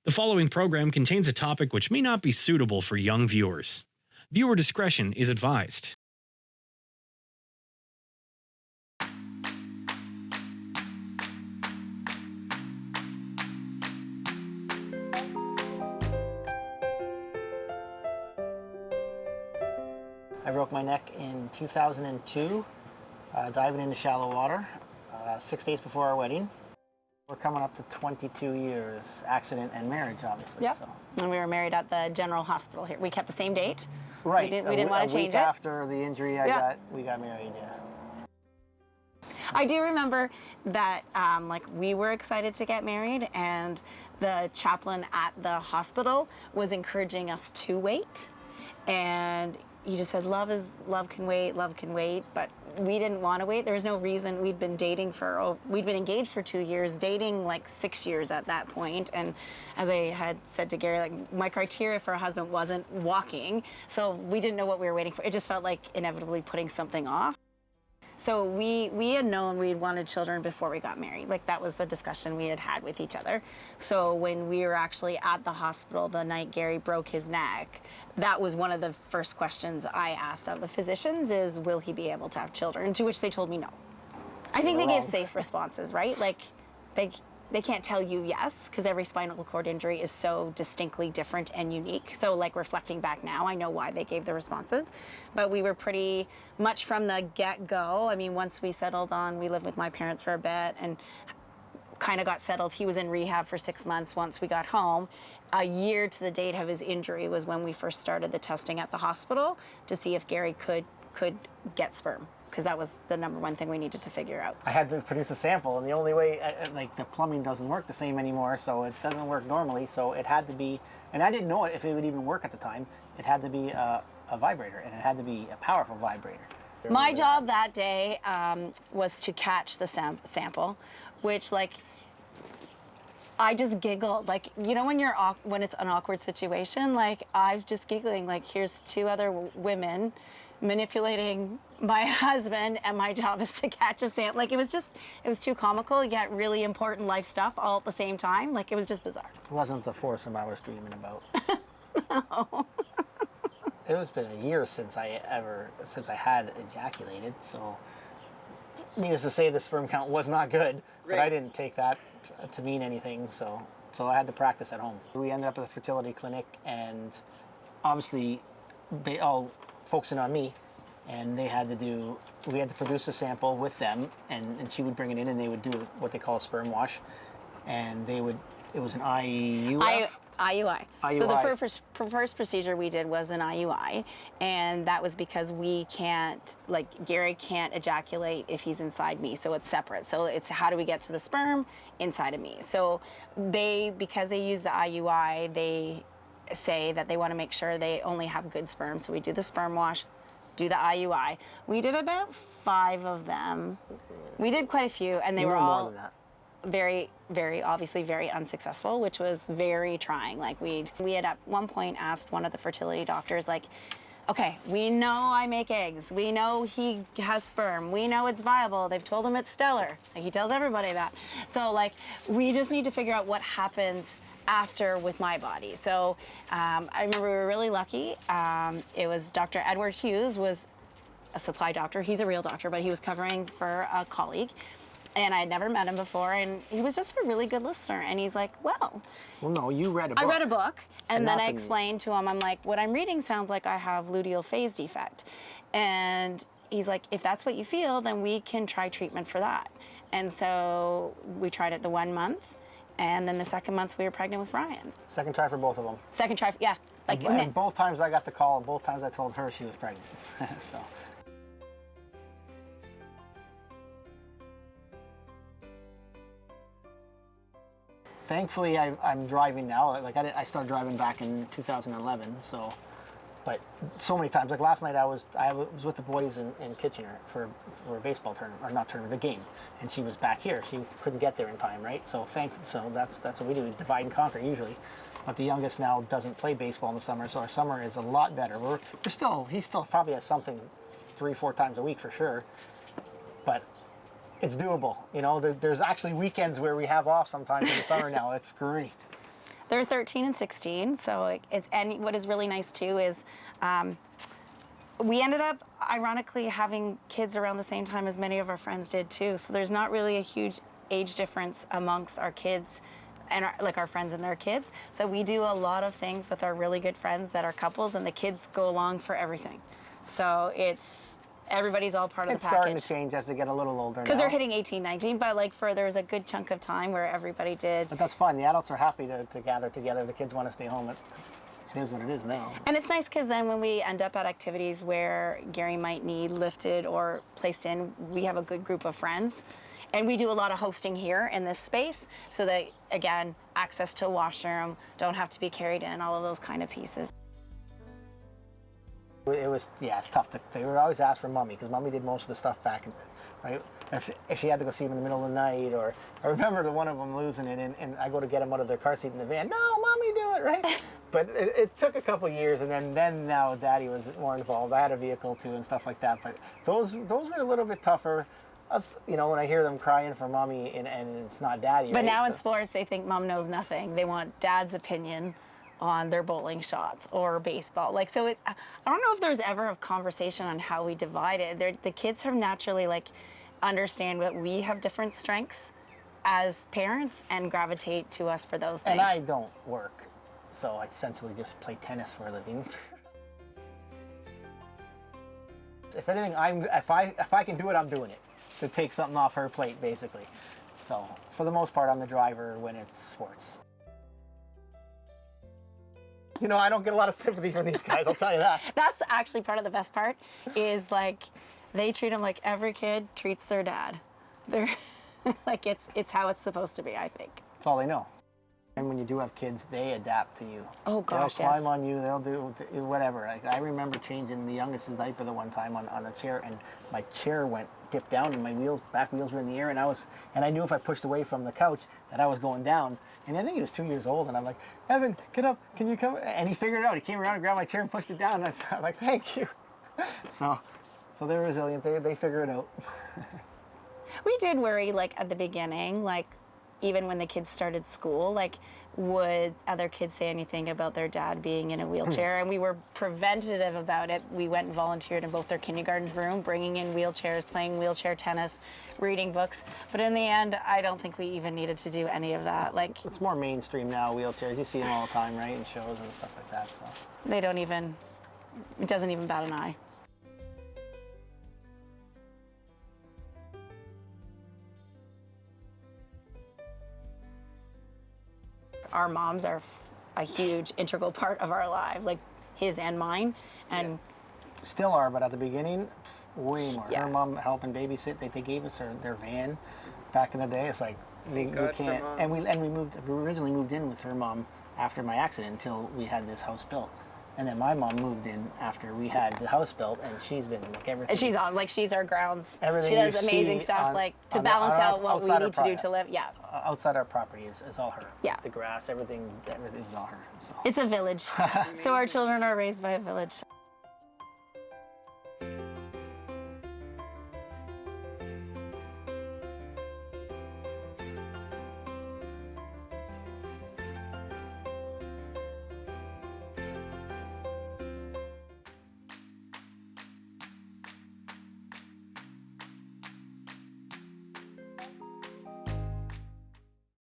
The following program contains a topic which may not be suitable for young viewers. Viewer discretion is advised. I broke my neck in 2002, diving into shallow water, 6 days before our wedding. We're coming up to 22 years, accident and marriage, obviously. Yep. So. And we were married at the General Hospital here. We kept the same date. Right. We didn't want to change it. A week after the injury we got married, yeah. I do remember that we were excited to get married, and the chaplain at the hospital was encouraging us to wait. And he just said, love can wait, but we didn't want to wait. There was no reason. We'd been engaged for 2 years, dating like 6 years at that point. And as I had said to Gary, like, my criteria for a husband wasn't walking, so we didn't know what we were waiting for. It just felt like inevitably putting something off. So we had known we had wanted children before we got married. Like, that was the discussion we had had with each other. So when we were actually at the hospital the night Gary broke his neck, that was one of the first questions I asked of the physicians is, will he be able to have children? To which they told me no. I think they gave safe responses, right? Like, they can't tell you yes, because every spinal cord injury is so distinctly different and unique. So, like, reflecting back now, I know why they gave the responses. But we were pretty much from the get-go. I mean, once we settled on, we lived with my parents for a bit and kind of got settled. He was in rehab for 6 months once we got home. A year to the date of his injury was when we first started the testing at the hospital to see if Gary could get sperm, because that was the number one thing we needed to figure out. I had to produce a sample, and the only way, the plumbing doesn't work the same anymore, so it doesn't work normally, so it had to be, and I didn't know if it would even work at the time, it had to be a vibrator, and it had to be a powerful vibrator. My job that day was to catch the sample, which, like, I just giggled. Like, you know, when it's an awkward situation, like, I was just giggling, like, here's two other women manipulating my husband, and my job is to catch a sample. Like, it was too comical, yet really important life stuff all at the same time. Like, it was just bizarre. It wasn't the foursome I was dreaming about. No. It was been a year since I had ejaculated, so needless to say the sperm count was not good, but I didn't take that to mean anything, so I had to practice at home. We ended up at the fertility clinic, and obviously they all focusing on me, and we had to produce a sample with them, and she would bring it in, and they would do what they call a sperm wash, and it was an IUI. So the first procedure we did was an IUI, and that was because Gary can't ejaculate if he's inside me, so it's separate. So it's how do we get to the sperm inside of me? So because they use the IUI, they say that they want to make sure they only have good sperm. So we do the sperm wash, do the IUI. We did about 5 of them. We did quite a few, and they were all more than that. very, very, obviously very unsuccessful, which was very trying. Like, we had at one point asked one of the fertility doctors, like, okay, we know I make eggs. We know he has sperm. We know it's viable. They've told him it's stellar. Like, he tells everybody that. So, like, we just need to figure out what happens after with my body. So I remember we were really lucky. It was Dr. Edward Hughes was a supply doctor. He's a real doctor, but he was covering for a colleague. And I had never met him before, and he was just a really good listener. And he's like, well, no, you read a book. I read a book, and then I explained to him, I'm like, what I'm reading sounds like I have luteal phase defect. And he's like, if that's what you feel, then we can try treatment for that. And so we tried it the 1 month, and then the second month we were pregnant with Ryan. Second try for both of them. Second try, yeah. And both times I got the call, and both times I told her she was pregnant. So. Thankfully, I'm driving now. Like, I started driving back in 2011. So, but so many times, like last night, I was with the boys in Kitchener for a baseball tournament, or not tournament, a game, and she was back here. She couldn't get there in time, right? So that's what we do. We divide and conquer usually. But the youngest now doesn't play baseball in the summer, so our summer is a lot better. He still probably has something 3-4 times a week for sure, but it's doable. You know, there's actually weekends where we have off sometimes in the summer now. It's great. They're 13 and 16. So and what is really nice too is we ended up ironically having kids around the same time as many of our friends did too. So there's not really a huge age difference amongst our kids and our friends and their kids. So we do a lot of things with our really good friends that are couples, and the kids go along for everything. So everybody's all part of the package. It's starting to change as they get a little older because they're hitting 18, 19, but there's a good chunk of time where everybody did. But that's fine. The adults are happy to gather together. The kids want to stay home. It is what it is now. And it's nice because then when we end up at activities where Gary might need lifted or placed in, we have a good group of friends. And we do a lot of hosting here in this space so that, again, access to a washroom, don't have to be carried in, all of those kind of pieces. It was, it's tough. They would always ask for mommy because mommy did most of the stuff back, right? If she had to go see him in the middle of the night, or I remember the one of them losing it, and I go to get them out of their car seat in the van. No, mommy, do it, right? But it took a couple years, and then now Daddy was more involved. I had a vehicle too and stuff like that. But those were a little bit tougher. Us, when I hear them crying for mommy and it's not Daddy. But right? now in sports, they think mom knows nothing. They want Dad's opinion on their bowling shots or baseball. I don't know if there's ever a conversation on how we divide it. The kids have naturally understand that we have different strengths as parents and gravitate to us for those things. And I don't work, so I essentially just play tennis for a living. If anything, if I can do it, I'm doing it to take something off her plate, basically. So for the most part, I'm the driver when it's sports. I don't get a lot of sympathy from these guys, I'll tell you that. That's actually part of the best part is they treat them like every kid treats their dad. They're it's how it's supposed to be, I think. That's all they know. And when you do have kids, they adapt to you. Oh gosh, they'll climb on you, they'll do whatever. I remember changing the youngest's diaper the one time on a chair, and my chair dipped down and my back wheels were in the air, and I knew if I pushed away from the couch that I was going down. And I think he was 2 years old, and I'm like, Evan, get up, can you come? And he figured it out. He came around and grabbed my chair and pushed it down, and I'm like, thank you. So they're resilient, they figure it out. We did worry at the beginning, even when the kids started school, would other kids say anything about their dad being in a wheelchair? And we were preventative about it. We went and volunteered in both their kindergarten room, bringing in wheelchairs, playing wheelchair tennis, reading books. But in the end, I don't think we even needed to do any of that. It's more mainstream now, wheelchairs. You see them all the time, right, in shows and stuff like that. So it doesn't even bat an eye. Our moms are a huge integral part of our life, his and mine, and still are, but at the beginning, way more. Yeah. Her mom helping babysit. They gave us their van back in the day. It's we can't. And we originally moved in with her mom after my accident until we had this house built. And then my mom moved in after we had the house built, and she's been everything. And she's on, she's our grounds. Everything she does amazing stuff, to balance out what we need to do to live. Yeah. Outside our property is all her. Yeah. The grass, everything is all her. So. It's a village. So our children are raised by a village.